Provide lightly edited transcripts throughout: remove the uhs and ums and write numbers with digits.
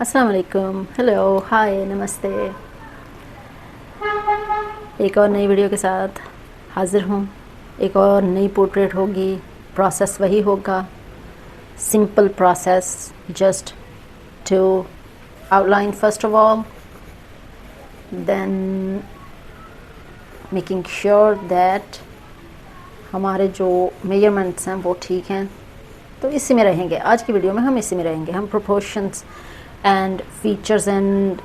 अस्सलाम वालेकुम, हेलो, हाय, नमस्ते। एक और नई वीडियो के साथ हाज़िर हूँ। एक और नई पोर्ट्रेट होगी, प्रोसेस वही होगा, simple process, just to outline first of all, then making sure that हमारे जो मेजरमेंट्स हैं वो ठीक हैं। तो इसी में रहेंगे, आज की वीडियो में हम इसी में रहेंगे। हम proportions and features and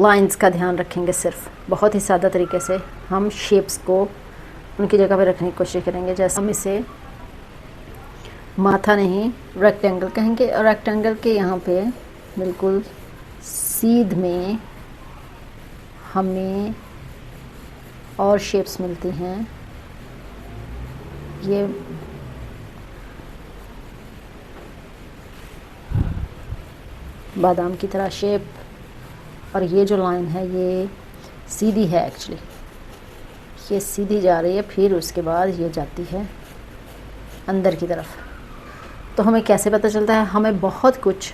lines का ध्यान रखेंगे। सिर्फ बहुत ही सादा तरीके से हम शेप्स को उनकी जगह पर रखने की कोशिश करेंगे। जैसे हम इसे माथा नहीं रेक्टेंगल कहेंगे, और रेक्टेंगल के यहाँ पे बिल्कुल सीध में हमें और शेप्स मिलती हैं। ये बादाम की तरह शेप, और ये जो लाइन है ये सीधी है। एक्चुअली ये सीधी जा रही है, फिर उसके बाद ये जाती है अंदर की तरफ। तो हमें कैसे पता चलता है? हमें बहुत कुछ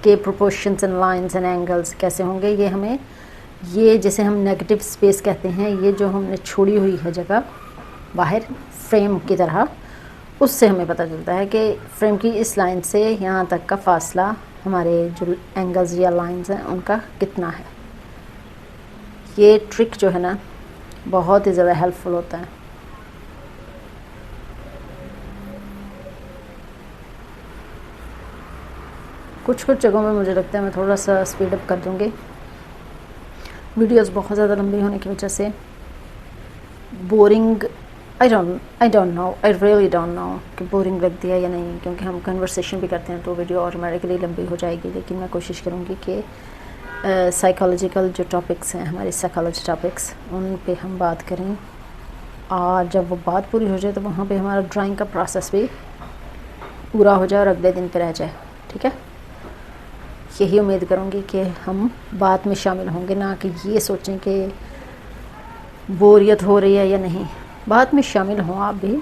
के proportions and lines and angles कैसे होंगे, ये हमें, ये जैसे हम नेगेटिव स्पेस कहते हैं, ये जो हमने छोड़ी हुई है जगह बाहर फ्रेम की तरह, उससे हमें पता चलता है कि फ्रेम की इस लाइन से यहाँ तक का फासला हमारे जो एंगल्स या लाइंस हैं उनका कितना है। ये ट्रिक जो है ना बहुत ही ज़्यादा हेल्पफुल होता है। कुछ कुछ जगहों में मुझे लगता है मैं थोड़ा सा स्पीड अप कर दूँगी। वीडियोस बहुत ज़्यादा लंबी होने की वजह से boring, I don't know, I really don't know कि बोरिंग लगती है या नहीं, क्योंकि हम कन्वर्सेशन भी करते हैं तो वीडियो ऑटोमेटिकली लंबी हो जाएगी। लेकिन मैं कोशिश करूँगी कि साइकोलॉजिकल जो टॉपिक्स हैं, हमारे साइकोलॉजी टॉपिक्स, उन पे हम बात करें, और जब वो बात पूरी हो जाए तो वहाँ पे हमारा ड्राइंग का प्रोसेस भी पूरा हो जाए और अगले दिन पे रह जाए। ठीक है, यही उम्मीद करूँगी कि हम बात में शामिल होंगे, ना कि ये सोचें कि बोरियत हो रही है या नहीं। बात में शामिल हों आप भी,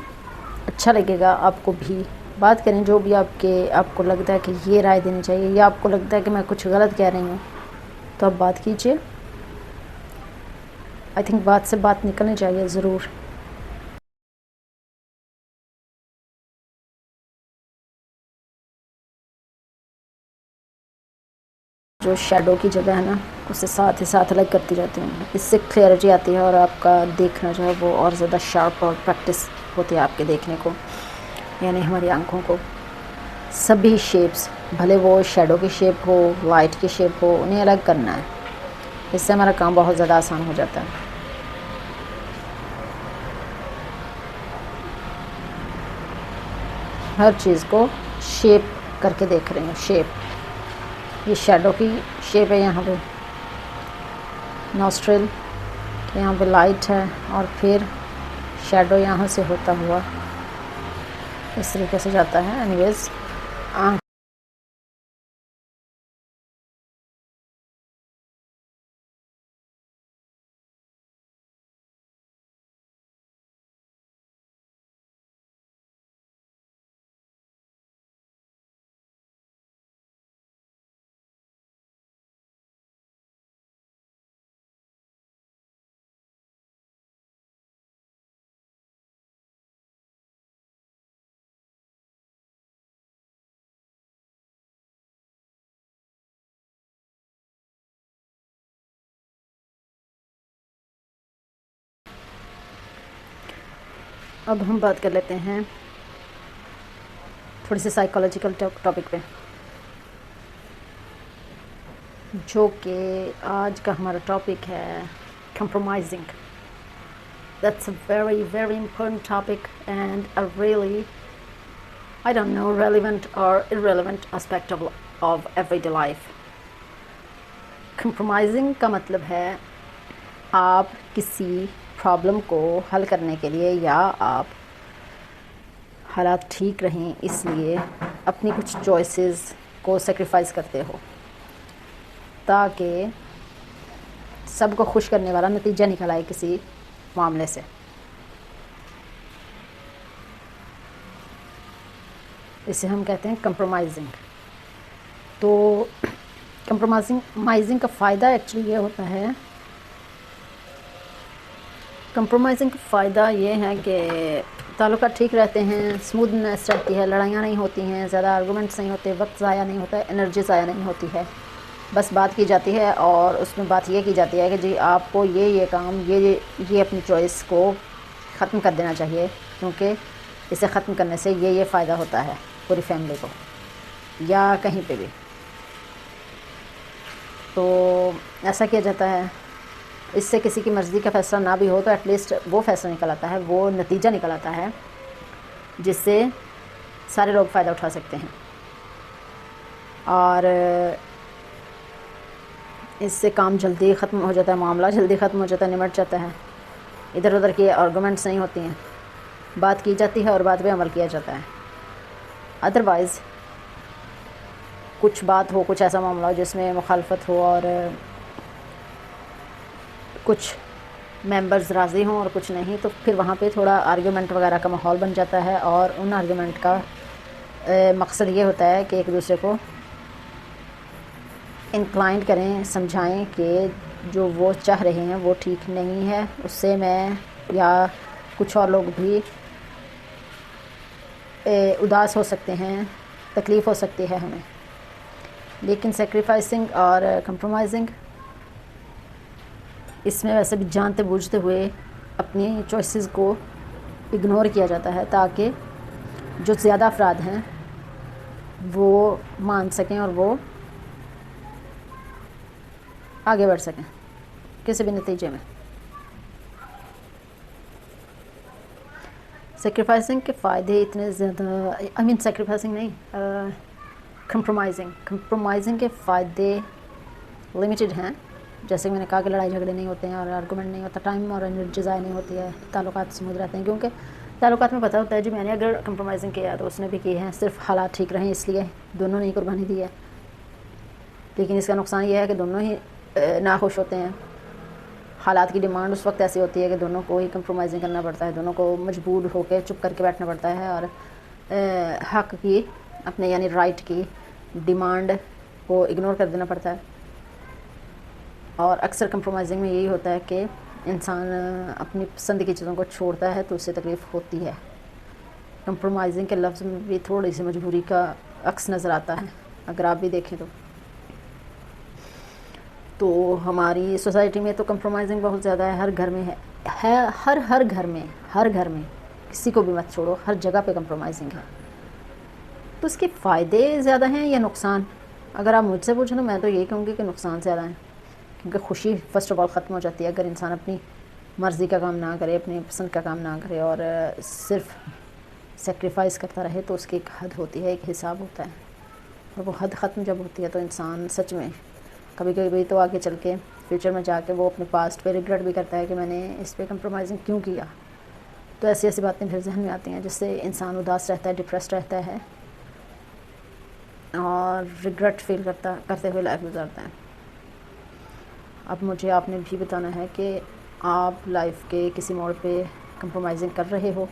अच्छा लगेगा आपको भी। बात करें जो भी आपको लगता है कि ये राय देनी चाहिए, या आपको लगता है कि मैं कुछ गलत कह रही हूँ, तो आप बात कीजिए। आई थिंक बात से बात निकलनी चाहिए ज़रूर। जो शेडो की जगह है ना, उसे साथ ही साथ अलग करती जाती हूँ। इससे क्लियरिटी आती है और आपका देखना जो है वो और ज़्यादा शार्प और प्रैक्टिस होती है आपके देखने को, यानी हमारी आंखों को। सभी शेप्स, भले वो शेडो की शेप हो, लाइट की शेप हो, उन्हें अलग करना है। इससे हमारा काम बहुत ज़्यादा आसान हो जाता है। हर चीज़ को शेप करके देख रही हूँ। शेप, ये शेडो की शेप है, यहाँ पे नॉस्ट्रिल, यहाँ पे लाइट है, और फिर शेडो यहाँ से होता हुआ इस तरीके से जाता है। एनीवेज, आँख अब हम बात कर लेते हैं थोड़ी सी साइकोलॉजिकल टॉपिक पे, जो कि आज का हमारा टॉपिक है compromising. That's a very very important topic and a really, I don't know, relevant or irrelevant aspect of everyday life. Compromising का मतलब है आप किसी प्रॉब्लम को हल करने के लिए, या आप हालात ठीक रहें इसलिए अपनी कुछ चॉइसेस को सेक्रीफाइस करते हो, ताकि सबको खुश करने वाला नतीजा निकल आए किसी मामले से। इसे हम कहते हैं कंप्रोमाइजिंग। तो कंप्रोमाइजिंग का फ़ायदा एक्चुअली ये होता है, कंप्रोमाइजिंग का फ़ायदा ये है कि ताल्लुकात ठीक रहते हैं, स्मूथनेस रहती है, लड़ाइयाँ नहीं होती हैं, ज़्यादा आर्गूमेंट्स नहीं होते, वक्त ज़ाया नहीं होता है, एनर्जी ज़ाया नहीं होती है। बस बात की जाती है और उसमें बात ये की जाती है कि जी आपको ये काम ये अपनी चॉइस को ख़त्म कर देना चाहिए, क्योंकि इसे ख़त्म करने से ये फ़ायदा होता है पूरी फैमिली को या कहीं पे भी। तो ऐसा किया जाता है। इससे किसी की मर्ज़ी का फ़ैसला ना भी हो तो एटलीस्ट वो फ़ैसला निकल आता है, वो नतीजा निकल आता है जिससे सारे लोग फ़ायदा उठा सकते हैं। और इससे काम जल्दी ख़त्म हो जाता है, मामला जल्दी ख़त्म हो जाता है, निमट जाता है। इधर उधर की आर्गूमेंट्स नहीं होती हैं, बात की जाती है और बात पे अमल किया जाता है। अदरवाइज़ कुछ बात हो, कुछ ऐसा मामला हो जिसमें मुखालफत हो और कुछ मेंबर्स राज़ी हों और कुछ नहीं, तो फिर वहाँ पे थोड़ा आर्गूमेंट वगैरह का माहौल बन जाता है। और उन आर्गूमेंट का मकसद ये होता है कि एक दूसरे को इंक्लाइन करें, समझाएं कि जो वो चाह रहे हैं वो ठीक नहीं है, उससे मैं या कुछ और लोग भी उदास हो सकते हैं, तकलीफ़ हो सकती है हमें। लेकिन सेक्रीफाइसिंग और कंप्रोमाइजिंग, इसमें वैसे भी जानते बूझते हुए अपनी चॉइसेस को इग्नोर किया जाता है ताकि जो ज़्यादा अफराद हैं वो मान सकें और वो आगे बढ़ सकें किसी भी नतीजे में। सेक्रीफाइसिंग के फ़ायदे इतने ज़्यादा, सेक्रीफाइसिंग नहीं, कंप्रोमाइजिंग के फ़ायदे लिमिटेड हैं। जैसे कि मैंने कहा कि लड़ाई झगड़े नहीं होते हैं और आर्गूमेंट नहीं होता, टाइम और एनर्जी ज़ाया नहीं होती है, ताल्लुकात स्मूथ रहते हैं, क्योंकि ताल्लुकात में पता होता है जी मैंने अगर कंप्रोमाइज़िंग किया तो उसने भी की है, सिर्फ हालात ठीक रहें इसलिए दोनों ने ही कुर्बानी दी है। लेकिन इसका नुकसान ये है कि दोनों ही नाखुश होते हैं। हालात की डिमांड उस वक्त ऐसी होती है कि दोनों को ही कंप्रोमाइज़िंग करना पड़ता है, दोनों को मजबूर होकर चुप करके बैठना पड़ता है और हक़ की, अपने यानी राइट की डिमांड को इग्नोर कर देना पड़ता है। और अक्सर कंप्रोमाइज़िंग में यही होता है कि इंसान अपनी पसंद की चीज़ों को छोड़ता है तो उससे तकलीफ़ होती है। कंप्रोमाइज़िंग के लफ्ज़ में भी थोड़ी सी मजबूरी का अक्स नज़र आता है अगर आप भी देखें तो हमारी सोसाइटी में तो कंप्रोमाइज़िंग बहुत ज़्यादा है, हर घर में है हर घर में किसी को भी मत छोड़ो, हर जगह पे कंप्रोमाइज़िंग है। तो इसके फ़ायदे ज़्यादा हैं या नुकसान? अगर आप मुझसे पूछें तो मैं तो यही कहूँगी कि नुकसान ज़्यादा है, क्योंकि खुशी फ़र्स्ट ऑफ ऑल ख़त्म हो जाती है अगर इंसान अपनी मर्ज़ी का काम ना करे, अपनी पसंद का काम ना करे और सिर्फ सेक्रीफाइस करता रहे, तो उसकी एक हद होती है, एक हिसाब होता है। और वो हद ख़त्म जब होती है तो इंसान सच में कभी कभी तो आगे चल के फ्यूचर में जाके वो अपने पास्ट पे रिग्रेट भी करता है कि मैंने इस पे कंप्रोमाइज़िंग क्यों किया। तो ऐसी ऐसी बातें फिर जहन में आती हैं जिससे इंसान उदास रहता है, डिप्रेस्ड रहता है और रिग्रेट फील करते हुए लाइफ गुजारता है। अब मुझे आपने भी बताना है कि आप लाइफ के किसी मोड़ पे कंप्रोमाइज़िंग कर रहे हो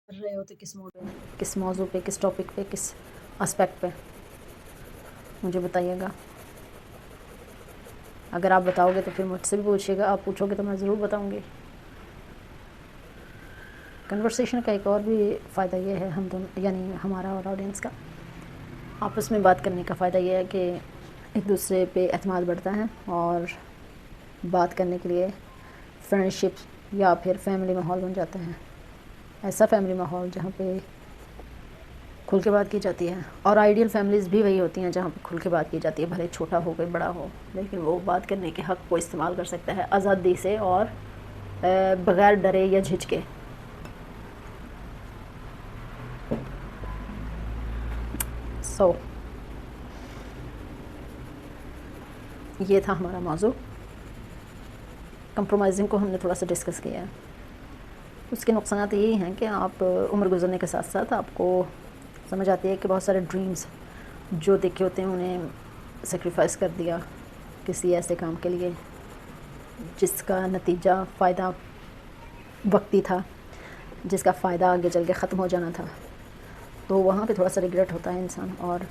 तो किस मोड़ पे, किस मौजू पे, किस टॉपिक पे, किस एस्पेक्ट पे, मुझे बताइएगा। अगर आप बताओगे तो फिर मुझसे भी पूछिएगा, आप पूछोगे तो मैं ज़रूर बताऊंगी। कन्वर्सेशन का एक और भी फ़ायदा ये है, हम दोनों यानी हमारा और ऑडियंस का आपस में बात करने का फ़ायदा ये है कि एक दूसरे पे एतमाद बढ़ता है और बात करने के लिए फ्रेंडशिप या फिर फैमिली माहौल बन जाता है। ऐसा फैमिली माहौल जहाँ पे खुल के बात की जाती है। और आइडियल फैमिलीज़ भी वही होती हैं जहाँ पे खुल के बात की जाती है, भले छोटा हो कोई बड़ा हो, लेकिन वो बात करने के हक़ को इस्तेमाल कर सकता है आज़ादी से और बग़ैर डरे या झिझके। ये था हमारा मौजू। कंप्रोमाइज़िंग को हमने थोड़ा सा डिस्कस किया है। उसके नुकसान यही हैं कि आप उम्र गुजरने के साथ साथ आपको समझ आती है कि बहुत सारे ड्रीम्स जो देखे होते हैं उन्हें सेक्रीफाइस कर दिया किसी ऐसे काम के लिए जिसका नतीजा फ़ायदा वक्ती था, जिसका फ़ायदा आगे चल के ख़त्म हो जाना था। तो वहाँ पे थोड़ा सा रिग्रेट होता है इंसान और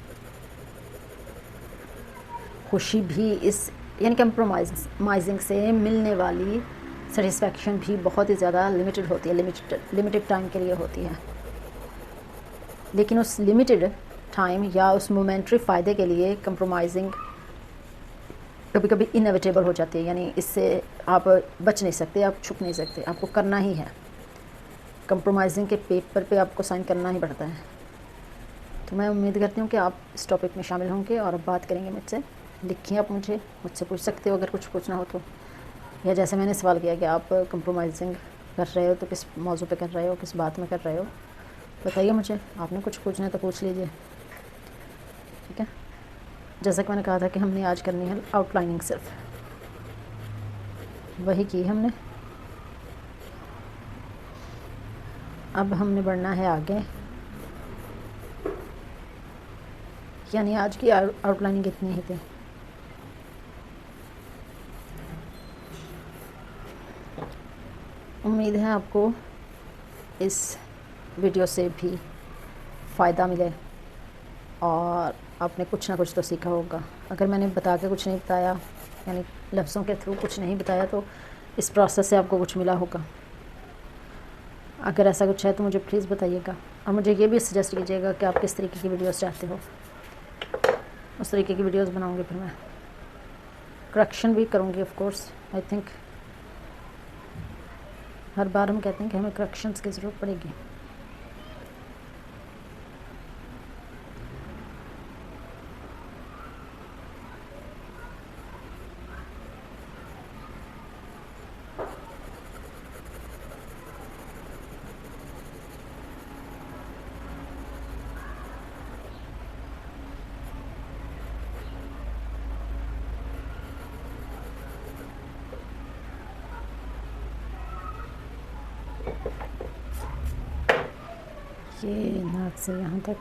खुशी भी इस यानी कंप्रोमाइजिंग से मिलने वाली सेटिस्फेक्शन भी बहुत ही ज़्यादा लिमिटेड होती है, लिमिटेड टाइम के लिए होती है। लेकिन उस लिमिटेड टाइम या उस मोमेंट्री फ़ायदे के लिए कंप्रोमाइजिंग कभी कभी इनएविटेबल हो जाती है, यानी इससे आप बच नहीं सकते, आप छुप नहीं सकते, आपको करना ही है। कंप्रोमाइजिंग के पेपर पे आपको साइन करना ही पड़ता है। तो मैं उम्मीद करती हूँ कि आप इस टॉपिक में शामिल होंगे और अब बात करेंगे मुझसे। लिखिए, आप मुझसे पूछ सकते हो अगर कुछ पूछना हो तो, या जैसे मैंने सवाल किया कि आप कंप्रोमाइजिंग कर रहे हो तो किस मौजू पे कर रहे हो, किस बात में कर रहे हो, बताइए मुझे। आपने कुछ पूछना है तो पूछ लीजिए, ठीक है। जैसा कि मैंने कहा था कि हमने आज करनी है आउटलाइनिंग, सिर्फ वही की हमने। अब हमने बढ़ना है आगे, यानी आज की आउटलाइनिंग इतनी ही थी। उम्मीद है आपको इस वीडियो से भी फ़ायदा मिले और आपने कुछ ना कुछ तो सीखा होगा। अगर मैंने बता के कुछ नहीं बताया, यानी लफ्ज़ों के थ्रू कुछ नहीं बताया, तो इस प्रोसेस से आपको कुछ मिला होगा। अगर ऐसा कुछ है तो मुझे प्लीज़ बताइएगा, और मुझे ये भी सजेस्ट कीजिएगा कि आप किस तरीके की वीडियोस चाहते हो। उस तरीके की वीडियोस बनाऊंगी, फिर मैं करेक्शन भी करूँगी ऑफ कोर्स। आई थिंक हर बार हम कहते हैं कि हमें करेक्शंस की ज़रूरत पड़ेगी। ये नाक से यहाँ तक